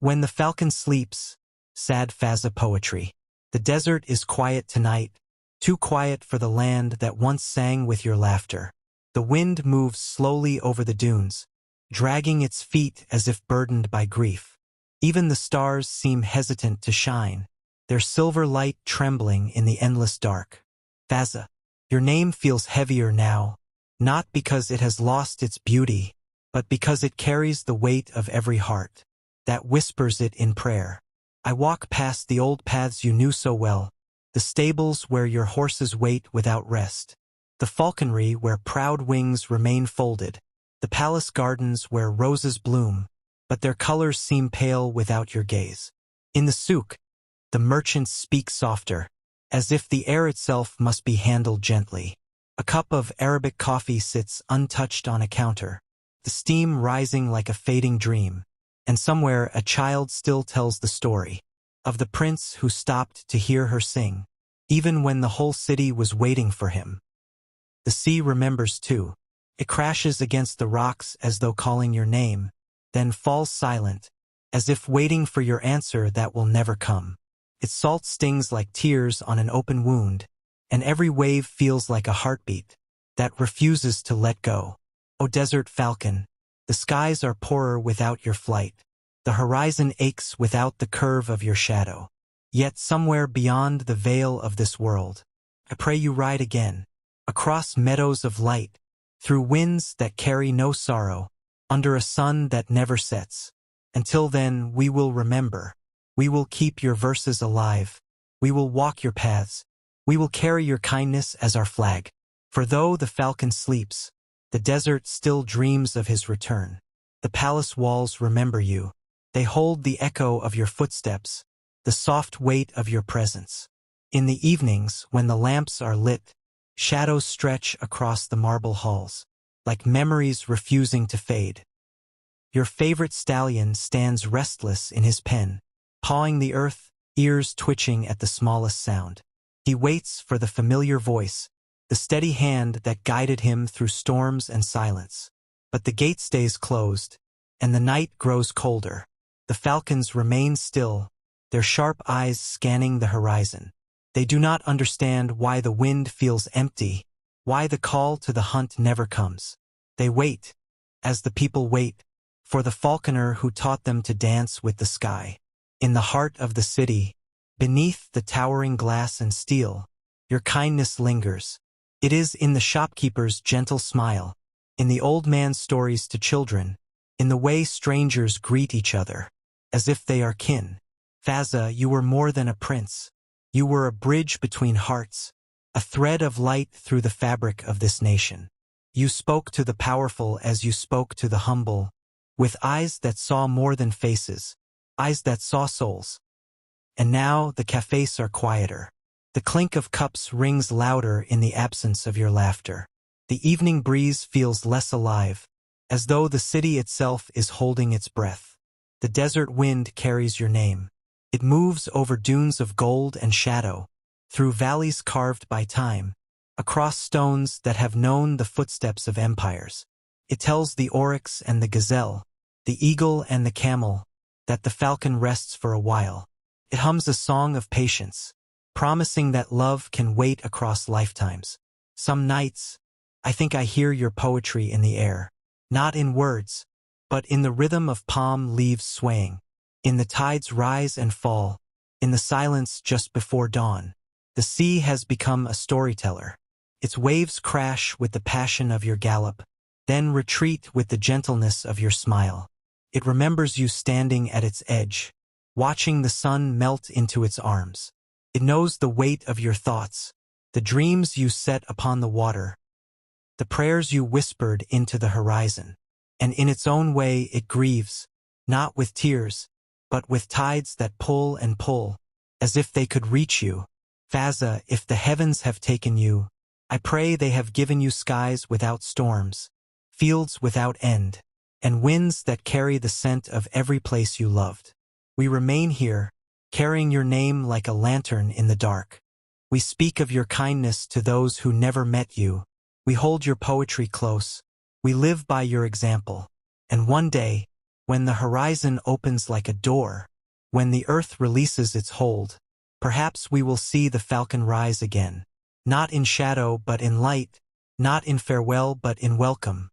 When the falcon sleeps, sad Fazza poetry. The desert is quiet tonight, too quiet for the land that once sang with your laughter. The wind moves slowly over the dunes, dragging its feet as if burdened by grief. Even the stars seem hesitant to shine, their silver light trembling in the endless dark. Fazza, your name feels heavier now, not because it has lost its beauty, but because it carries the weight of every heart that whispers it in prayer. I walk past the old paths you knew so well, the stables where your horses wait without rest, the falconry where proud wings remain folded, the palace gardens where roses bloom, but their colors seem pale without your gaze. In the souk, the merchants speak softer, as if the air itself must be handled gently. A cup of Arabic coffee sits untouched on a counter, the steam rising like a fading dream, and somewhere a child still tells the story of the prince who stopped to hear her sing, even when the whole city was waiting for him. The sea remembers too. It crashes against the rocks as though calling your name, then falls silent, as if waiting for your answer that will never come. Its salt stings like tears on an open wound, and every wave feels like a heartbeat that refuses to let go. O desert falcon, the skies are poorer without your flight. The horizon aches without the curve of your shadow. Yet somewhere beyond the veil of this world, I pray you ride again, across meadows of light, through winds that carry no sorrow, under a sun that never sets. Until then, we will remember. We will keep your verses alive. We will walk your paths. We will carry your kindness as our flag. For though the falcon sleeps, the desert still dreams of his return. The palace walls remember you. They hold the echo of your footsteps, the soft weight of your presence. In the evenings, when the lamps are lit, shadows stretch across the marble halls, like memories refusing to fade. Your favorite stallion stands restless in his pen, pawing the earth, ears twitching at the smallest sound. He waits for the familiar voice, the steady hand that guided him through storms and silence. But the gate stays closed, and the night grows colder. The falcons remain still, their sharp eyes scanning the horizon. They do not understand why the wind feels empty, why the call to the hunt never comes. They wait, as the people wait, for the falconer who taught them to dance with the sky. In the heart of the city, beneath the towering glass and steel, your kindness lingers. It is in the shopkeeper's gentle smile, in the old man's stories to children, in the way strangers greet each other, as if they are kin. Fazza, you were more than a prince. You were a bridge between hearts, a thread of light through the fabric of this nation. You spoke to the powerful as you spoke to the humble, with eyes that saw more than faces, eyes that saw souls. And now the cafes are quieter. The clink of cups rings louder in the absence of your laughter. The evening breeze feels less alive, as though the city itself is holding its breath. The desert wind carries your name. It moves over dunes of gold and shadow, through valleys carved by time, across stones that have known the footsteps of empires. It tells the oryx and the gazelle, the eagle and the camel, that the falcon rests for a while. It hums a song of patience, promising that love can wait across lifetimes. Some nights, I think I hear your poetry in the air, not in words, but in the rhythm of palm leaves swaying, in the tide's rise and fall, in the silence just before dawn. The sea has become a storyteller. Its waves crash with the passion of your gallop, then retreat with the gentleness of your smile. It remembers you standing at its edge, watching the sun melt into its arms. It knows the weight of your thoughts, the dreams you set upon the water, the prayers you whispered into the horizon. And in its own way it grieves, not with tears, but with tides that pull and pull, as if they could reach you. Fazza, if the heavens have taken you, I pray they have given you skies without storms, fields without end, and winds that carry the scent of every place you loved. We remain here, carrying your name like a lantern in the dark. We speak of your kindness to those who never met you. We hold your poetry close. We live by your example. And one day, when the horizon opens like a door, when the earth releases its hold, perhaps we will see the falcon rise again, not in shadow but in light, not in farewell but in welcome.